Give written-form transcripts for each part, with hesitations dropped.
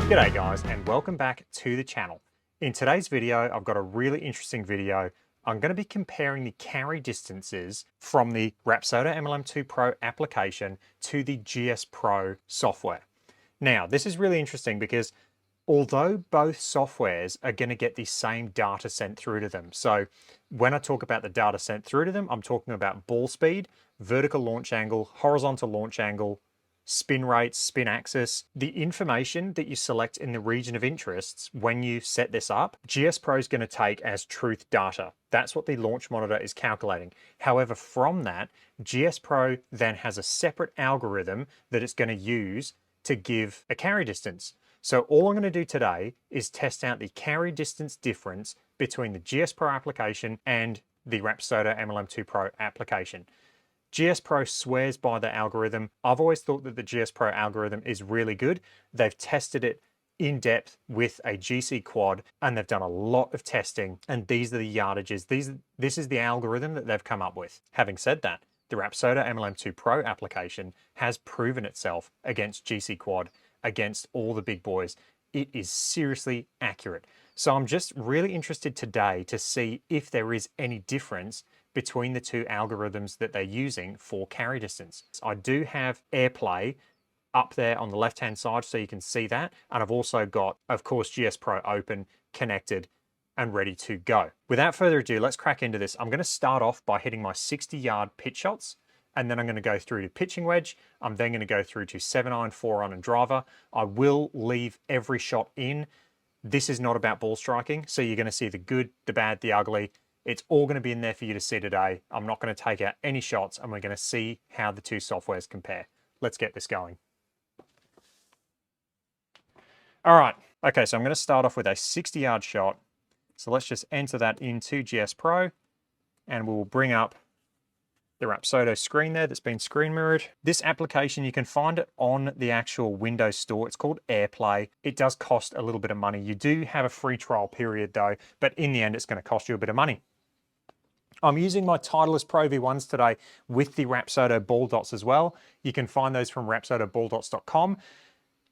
G'day guys, and welcome back to the channel. In today's video, I've got a really interesting video. I'm going to be comparing the carry distances from the Rapsodo MLM2 Pro application to the GS Pro software. Now, this is really interesting because although both softwares are going to get the same data sent through to them. So when I talk about the data sent through to them, I'm talking about ball speed, vertical launch angle, horizontal launch angle, spin rates, spin axis, the information that you select in the region of interests when you set this up, GS Pro is going to take as truth data. That's what the launch monitor is calculating. However, from that, GS Pro then has a separate algorithm that it's going to use to give a carry distance. So all I'm going to do today is test out the carry distance difference between the GS Pro application and the Rapsodo MLM2 Pro application. GS Pro swears by the algorithm. I've always thought that the GS Pro algorithm is really good. They've tested it in depth with a GC quad and they've done a lot of testing, and these are the yardages. This is the algorithm that they've come up with. Having said that, the Rapsodo MLM2 Pro application has proven itself against GC quad, against all the big boys. It is seriously accurate. So I'm just really interested today to see if there is any difference between the two algorithms that they're using for carry distance. I do have AirPlay up there on the left-hand side so you can see that. And I've also got, of course, GS Pro open, connected, and ready to go. Without further ado, let's crack into this. I'm going to start off by hitting my 60-yard pitch shots, and then I'm going to go through to pitching wedge. I'm then going to go through to 7-iron, 4-iron, and driver. I will leave every shot in. This is not about ball striking, so you're going to see the good, the bad, the ugly. It's all going to be in there for you to see today. I'm not going to take out any shots, and we're going to see how the two softwares compare. Let's get this going. All right, okay, so I'm going to start off with a 60-yard shot. So let's just enter that into GS Pro, and we'll bring up the Rapsodo screen there that's been screen mirrored. This application, you can find it on the actual Windows Store. It's called AirPlay. It does cost a little bit of money. You do have a free trial period though, but in the end, it's going to cost you a bit of money. I'm using my Titleist Pro V1s today with the Rapsodo ball dots as well. You can find those from rapsodobaldots.com.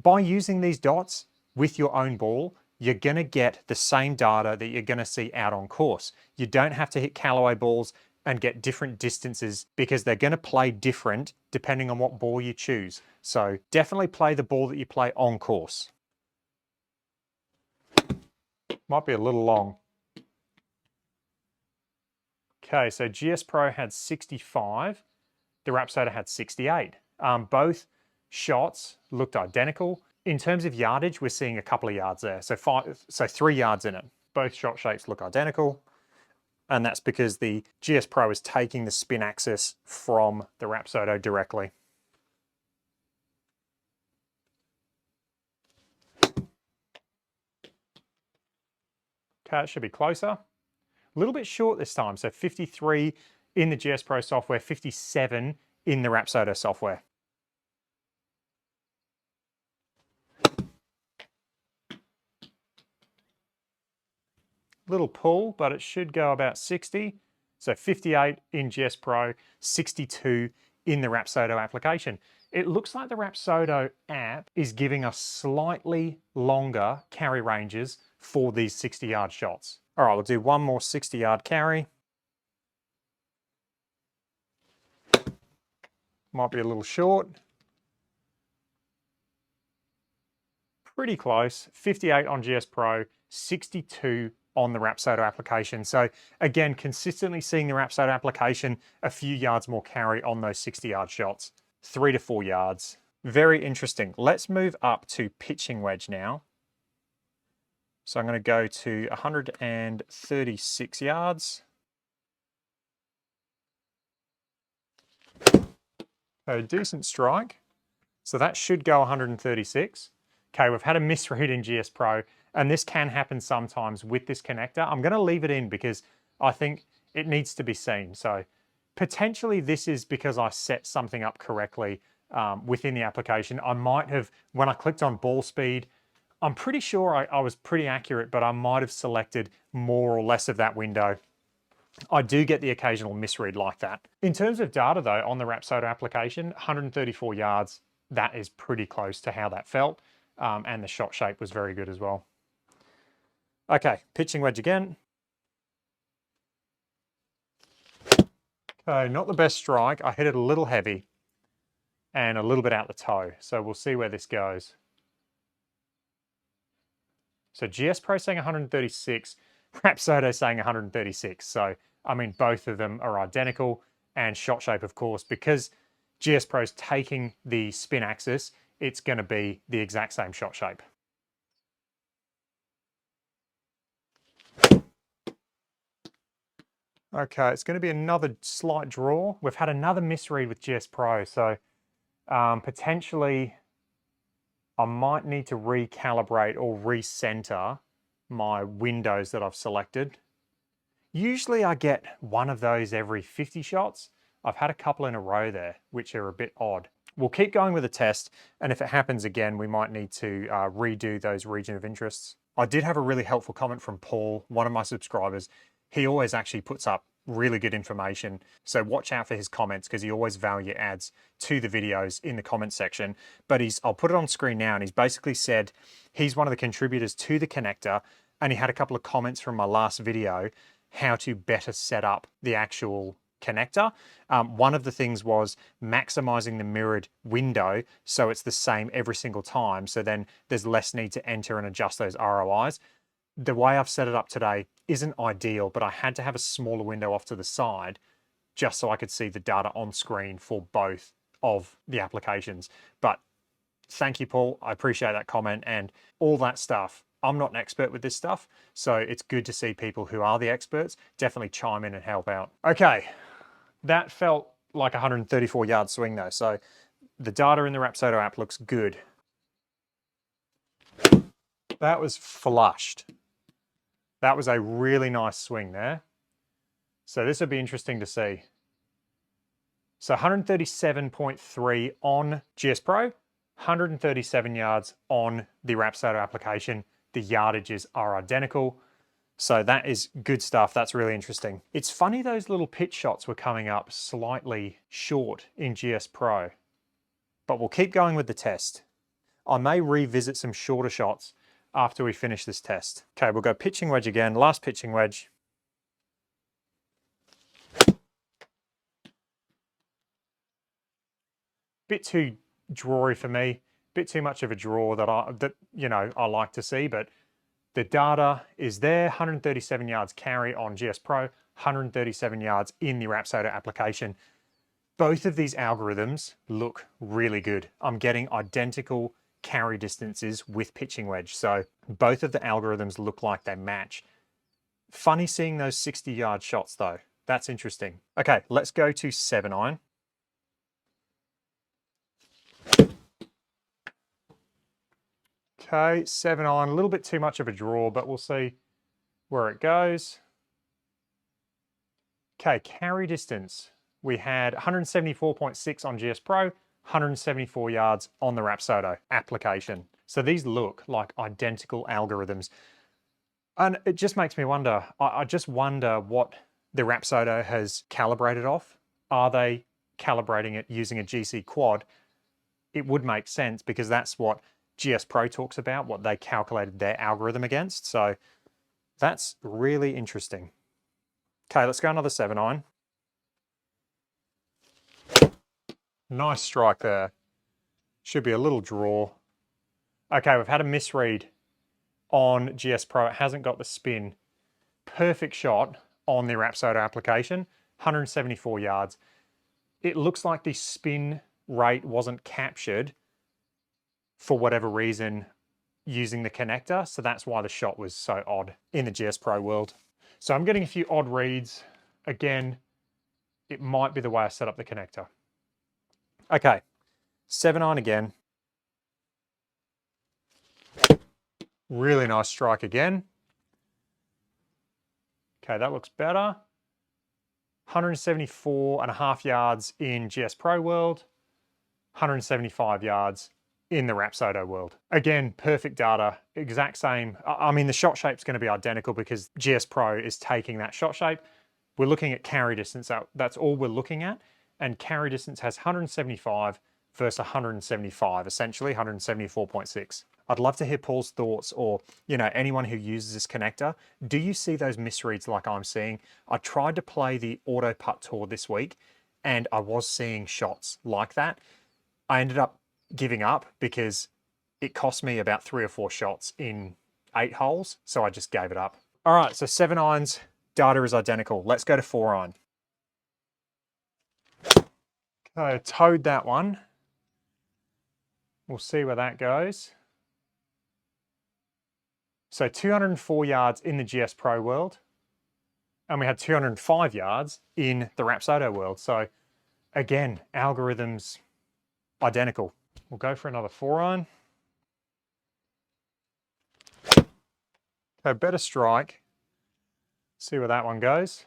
By using these dots with your own ball, you're going to get the same data that you're going to see out on course. You don't have to hit Callaway balls and get different distances because they're going to play different depending on what ball you choose. So definitely play the ball that you play on course. Might be a little long. Okay, so GS Pro had 65, the Rapsodo had 68. Both shots looked identical. In terms of yardage, we're seeing a couple of yards there, so 3 yards in it. Both shot shapes look identical, and that's because the GS Pro is taking the spin axis from the Rapsodo directly. Okay, it should be closer. A little bit short this time, so 53 in the GS Pro software, 57 in the Rapsodo software. Little pull, but it should go about 60. So 58 in GS Pro, 62 in the Rapsodo application. It looks like the Rapsodo app is giving us slightly longer carry ranges for these 60-yard shots. All right, we'll do one more 60-yard carry. Might be a little short. Pretty close, 58 on GS Pro, 62 on the Rapsodo application. So again, consistently seeing the Rapsodo application a few yards more carry on those 60-yard shots, 3 to 4 yards. Very interesting. Let's move up to pitching wedge now. So I'm going to go to 136 yards. A decent strike. So that should go 136. Okay, we've had a misread in GS Pro, and this can happen sometimes with this connector. I'm going to leave it in because I think it needs to be seen. So potentially this is because I set something up correctly within the application. I might have, when I clicked on ball speed, I'm pretty sure I was pretty accurate, but I might have selected more or less of that window. I do get the occasional misread like that. In terms of data though, on the Rapsodo application, 134 yards, that is pretty close to how that felt. and the shot shape was very good as well. Okay, pitching wedge again. Okay, not the best strike. I hit it a little heavy and a little bit out the toe. So we'll see where this goes. So GS Pro saying 136, Rapsodo saying 136. So, I mean, both of them are identical. And shot shape, of course, because GS Pro's taking the spin axis, it's going to be the exact same shot shape. Okay, it's going to be another slight draw. We've had another misread with GS Pro, so potentially I might need to recalibrate or recenter my windows that I've selected. Usually I get one of those every 50 shots. I've had a couple in a row there, which are a bit odd. We'll keep going with the test, and if it happens again, we might need to redo those region of interests. I did have a really helpful comment from Paul, one of my subscribers. He always actually puts up really good information, so watch out for his comments because he always value adds to the videos in the comment section. But I'll put it on screen now, and he's basically said he's one of the contributors to the connector, and he had a couple of comments from my last video how to better set up the actual connector. One of the things was maximizing the mirrored window so it's the same every single time, so then there's less need to enter and adjust those ROIs. The way I've set it up today isn't ideal, but I had to have a smaller window off to the side just so I could see the data on screen for both of the applications. But thank you, Paul. I appreciate that comment and all that stuff. I'm not an expert with this stuff, so it's good to see people who are the experts definitely chime in and help out. Okay, that felt like a 134 yard swing though, so the data in the Rapsodo app looks good. That was flushed. That was a really nice swing there. So this would be interesting to see. So 137.3 on GS Pro, 137 yards on the Rapsodo application. The yardages are identical. So that is good stuff. That's really interesting. It's funny those little pitch shots were coming up slightly short in GS Pro, but we'll keep going with the test. I may revisit some shorter shots after we finish this test. Okay, we'll go pitching wedge again. Last pitching wedge. Bit too drawy for me. Bit too much of a draw that I like to see, but the data is there. 137 yards carry on GS Pro, 137 yards in the Rapsodo application. Both of these algorithms look really good. I'm getting identical carry distances with pitching wedge. So both of the algorithms look like they match. Funny seeing those 60-yard shots though. That's interesting. Okay, let's go to 7-iron. Okay, 7-iron, a little bit too much of a draw, but we'll see where it goes. Okay, carry distance. We had 174.6 on GS Pro, 174 yards on the Rapsodo application. So these look like identical algorithms. And it just makes me wonder, I just wonder what the Rapsodo has calibrated off. Are they calibrating it using a GC quad? It would make sense because that's what GS Pro talks about, what they calculated their algorithm against. So that's really interesting. Okay, let's go another 7-iron. Nice strike there. Should be a little draw. Okay, we've had a misread on GS Pro. It hasn't got the spin. Perfect shot on the Rapsodo application, 174 yards. It looks like the spin rate wasn't captured for whatever reason using the connector. So that's why the shot was so odd in the GS Pro world. So I'm getting a few odd reads. Again, it might be the way I set up the connector. Okay, 7-iron again. Really nice strike again. Okay, that looks better. 174.5 yards in GS Pro world, 175 yards in the Rapsodo world. Again, perfect data, exact same. I mean, the shot shape's going to be identical because GS Pro is taking that shot shape. We're looking at carry distance. That's all we're looking at. And carry distance has 175, versus 175, essentially 174.6. I'd love to hear Paul's thoughts, or anyone who uses this connector. Do you see those misreads like I'm seeing? I tried to play the Auto Putt Tour this week and I was seeing shots like that. I ended up giving up because it cost me about 3 or 4 shots in 8 holes, so I just gave it up. All right, so 7 irons, data is identical. Let's go to 4 iron. Okay, towed that one. We'll see where that goes. So 204 yards in the GS Pro world, and we had 205 yards in the Rapsodo world. So again, algorithms identical. We'll go for another 4 iron. Okay, better strike. See where that one goes.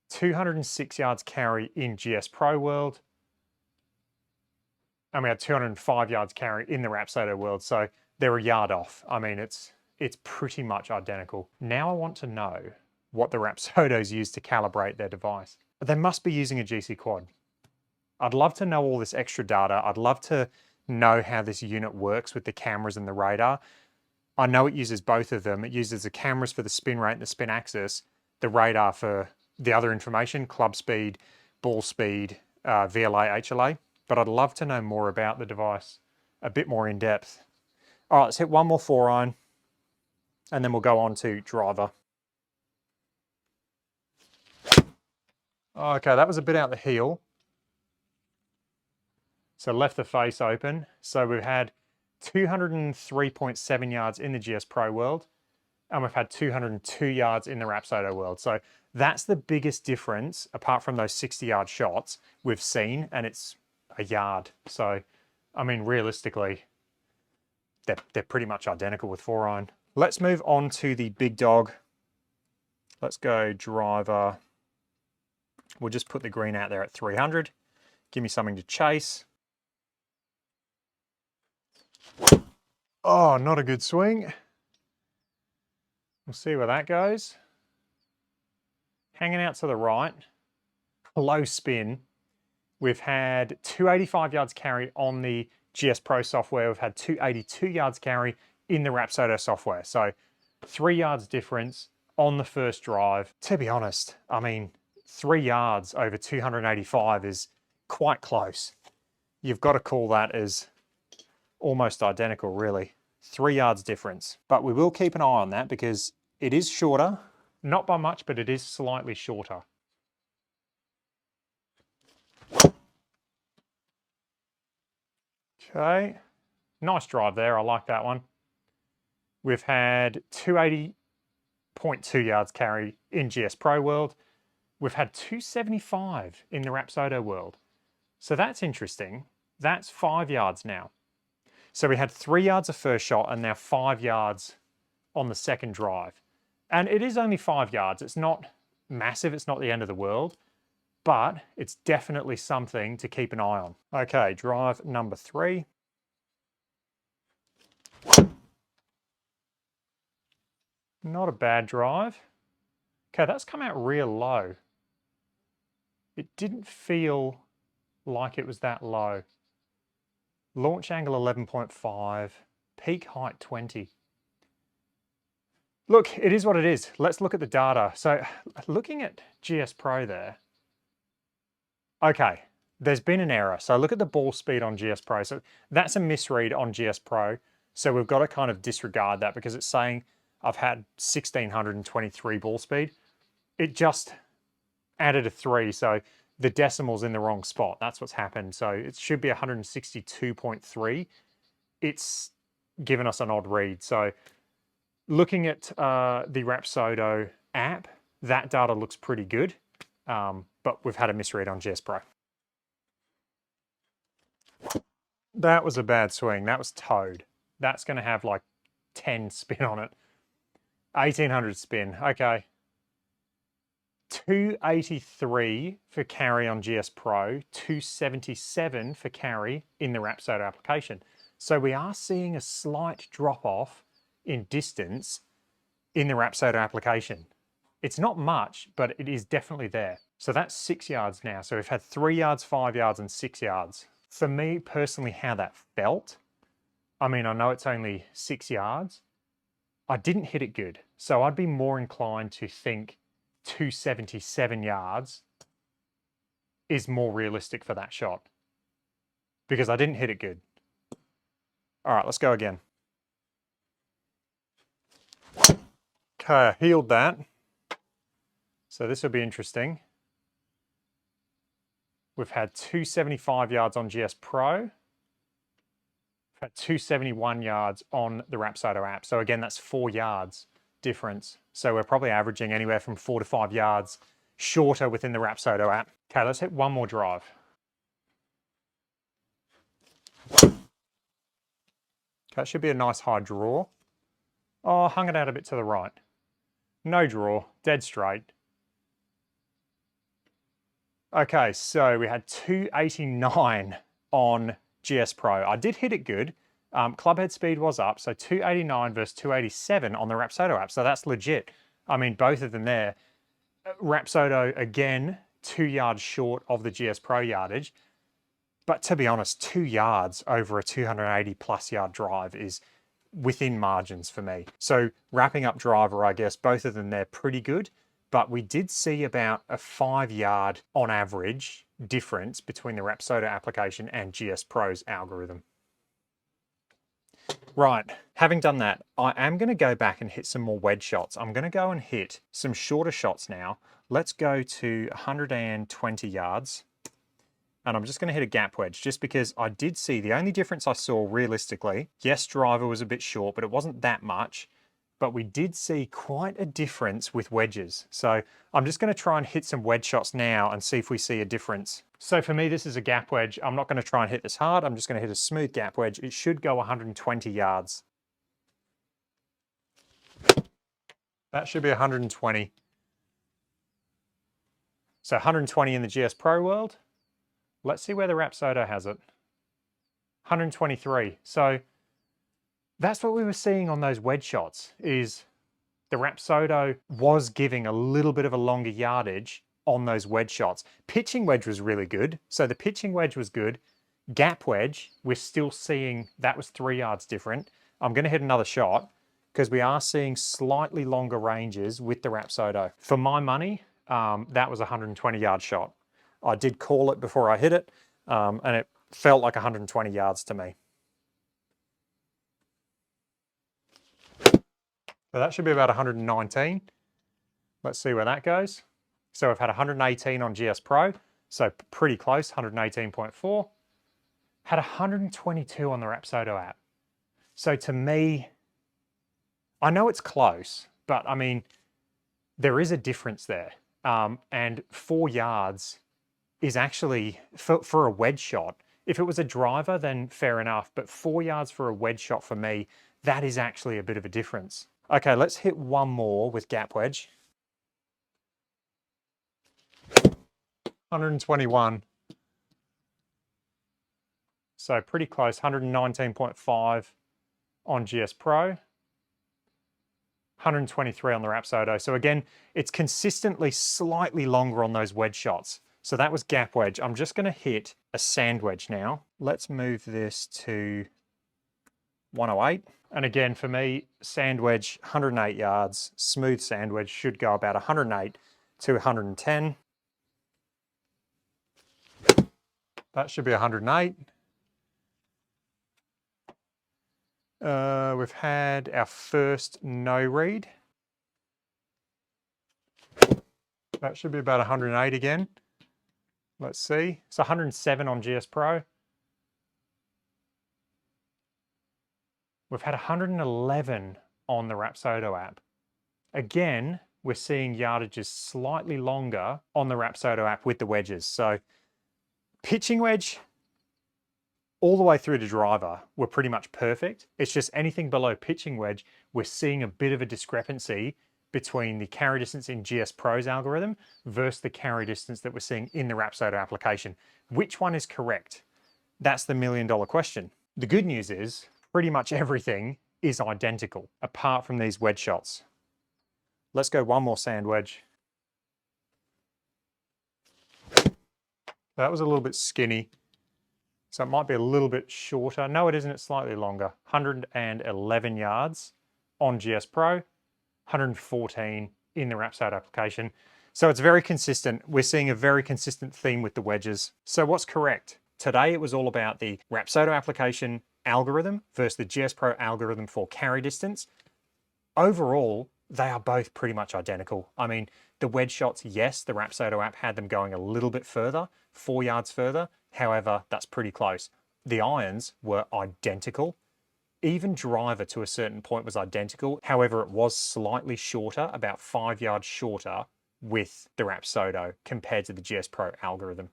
206 yards carry in GS Pro world, and we had 205 yards carry in the Rapsodo world. So they're a yard off. I mean, it's pretty much identical. Now I want to know what the Rapsodos use to calibrate their device. They must be using a GC Quad. I'd love to know all this extra data. I'd love to know how this unit works with the cameras and the radar. I know it uses both of them. It uses the cameras for the spin rate and the spin axis, the radar for the other information, club speed, ball speed, VLA, HLA. But I'd love to know more about the device, a bit more in depth. All right, let's hit one more 4 iron, and then we'll go on to driver. Okay, that was a bit out the heel. So left the face open. So we've had 203.7 yards in the GS Pro world, and we've had 202 yards in the Rapsodo world. So that's the biggest difference, apart from those 60-yard shots we've seen, and it's a yard. So, I mean, realistically, they're pretty much identical with 4 iron. Let's move on to the big dog. Let's go driver. We'll just put the green out there at 300. Give me something to chase. Oh, not a good swing. We'll see where that goes. Hanging out to the right, low spin. We've had 285 yards carry on the GS Pro software. We've had 282 yards carry in the Rapsodo software. So 3 yards difference on the first drive. To be honest, I mean, 3 yards over 285 is quite close. You've got to call that as almost identical, really. 3 yards difference. But we will keep an eye on that because it is shorter. Not by much, but it is slightly shorter. Okay, nice drive there. I like that one. We've had 280.2 yards carry in GS Pro world. We've had 275 in the Rapsodo world. So that's interesting. That's 5 yards now. So we had 3 yards of first shot and now 5 yards on the second drive. And it is only 5 yards. It's not massive. It's not the end of the world, but it's definitely something to keep an eye on. Okay, drive number 3. Not a bad drive. Okay, that's come out real low. It didn't feel like it was that low. Launch angle 11.5, peak height 20. Look, it is what it is. Let's look at the data. So looking at GS Pro there, okay, there's been an error. So look at the ball speed on GS Pro. So that's a misread on GS Pro. So we've got to kind of disregard that because it's saying I've had 1623 ball speed. It just added a 3. So the decimal's in the wrong spot. That's what's happened. So it should be 162.3. It's given us an odd read. So looking at the Rapsodo app, that data looks pretty good, but we've had a misread on GS Pro. That was a bad swing. That was towed. That's going to have like 10 spin on it. 1800 spin. Okay. 283 for carry on GS Pro, 277 for carry in the Rapsodo application. So we are seeing a slight drop off in distance in the Rapsodo application. It's not much, but it is definitely there. So that's 6 yards now. So we've had 3 yards, 5 yards, and 6 yards. For me personally, how that felt, I mean, I know it's only 6 yards. I didn't hit it good. So I'd be more inclined to think 277 yards is more realistic for that shot because I didn't hit it good. All right, let's go again. Okay, I healed that. So this will be interesting. We've had 275 yards on GS Pro. We've had 271 yards on the Rapsodo app. So again, that's 4 yards difference. So we're probably averaging anywhere from 4 to 5 yards shorter within the Rapsodo app. Okay, let's hit one more drive. Okay, that should be a nice high draw. Oh, hung it out a bit to the right. No draw, dead straight. Okay, so we had 289 on GS Pro. I did hit it good. Club head speed was up, so 289 versus 287 on the Rapsodo app. So that's legit. I mean, both of them there. Rapsodo, again, 2 yards short of the GS Pro yardage. But to be honest, 2 yards over a 280 plus yard drive is within margins for me. So wrapping up driver, I guess, both of them, they're pretty good. But we did see about a 5 yard on average difference between the Rapsodo application and GS Pro's algorithm. Right, having done that, I am going to go back and hit some more wedge shots. I'm going to go and hit some shorter shots now. Let's go to 120 yards. And I'm just going to hit a gap wedge just because I did see the only difference I saw realistically. Yes, driver was a bit short, but it wasn't that much. But we did see quite a difference with wedges. So I'm just going to try and hit some wedge shots now and see if we see a difference. So for me, this is a gap wedge. I'm not going to try and hit this hard. I'm just going to hit a smooth gap wedge. It should go 120 yards. That should be 120. So 120 in the GS Pro world. Let's see where the Rapsodo has it. 123. So that's what we were seeing on those wedge shots, is the Rapsodo was giving a little bit of a longer yardage on those wedge shots. Pitching wedge was really good. So the pitching wedge was good. Gap wedge, we're still seeing that was 3 yards different. I'm going to hit another shot because we are seeing slightly longer ranges with the Rapsodo. For my money, that was a 120 yard shot. I did call it before I hit it, and it felt like 120 yards to me. So that should be about 119. Let's see where that goes. So we've had 118 on GS Pro, so pretty close, 118.4. Had 122 on the Rapsodo app. So to me, I know it's close, but I mean, there is a difference there. And 4 yards is actually, for a wedge shot, if it was a driver, then fair enough, but 4 yards for a wedge shot for me, that is actually a bit of a difference. Okay, let's hit one more with gap wedge. 121. So pretty close, 119.5 on GS Pro. 123 on the Rapsodo. So again, it's consistently slightly longer on those wedge shots. So that was gap wedge. I'm just going to hit a sand wedge now. Let's move this to 108. And again, for me, sand wedge, 108 yards, smooth sand wedge should go about 108 to 110. That should be 108. We've had our first no read. That should be about 108 again. Let's see. It's 107 on GS Pro. We've had 111 on the Rapsodo app. Again, we're seeing yardages slightly longer on the Rapsodo app with the wedges. So pitching wedge all the way through to driver were pretty much perfect. It's just anything below pitching wedge, we're seeing a bit of a discrepancy between the carry distance in GS Pro's algorithm versus the carry distance that we're seeing in the Rapsodo application. Which one is correct? That's the $1 million question. The good news is pretty much everything is identical apart from these wedge shots. Let's go one more sand wedge. That was a little bit skinny. So it might be a little bit shorter. No, it isn't, it's slightly longer. 111 yards on GS Pro, 114 in the Rapsodo application. So it's very consistent. We're seeing a very consistent theme with the wedges. So what's correct? Today it was all about the Rapsodo application algorithm versus the GS Pro algorithm for carry distance. Overall, they are both pretty much identical. I mean, the wedge shots, yes, the Rapsodo app had them going a little bit further, 4 yards further. However, that's pretty close. The irons were identical. Even driver to a certain point was identical. However, it was slightly shorter, about 5 yards shorter with the Rapsodo compared to the GS Pro algorithm.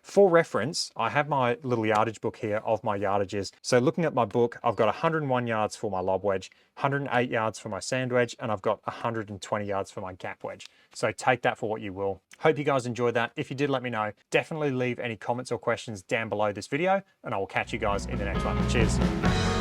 For reference, I have my little yardage book here of my yardages. So looking at my book, I've got 101 yards for my lob wedge, 108 yards for my sand wedge, and I've got 120 yards for my gap wedge. So take that for what you will. Hope you guys enjoyed that. If you did, let me know. Definitely leave any comments or questions down below this video, and I will catch you guys in the next one. Cheers.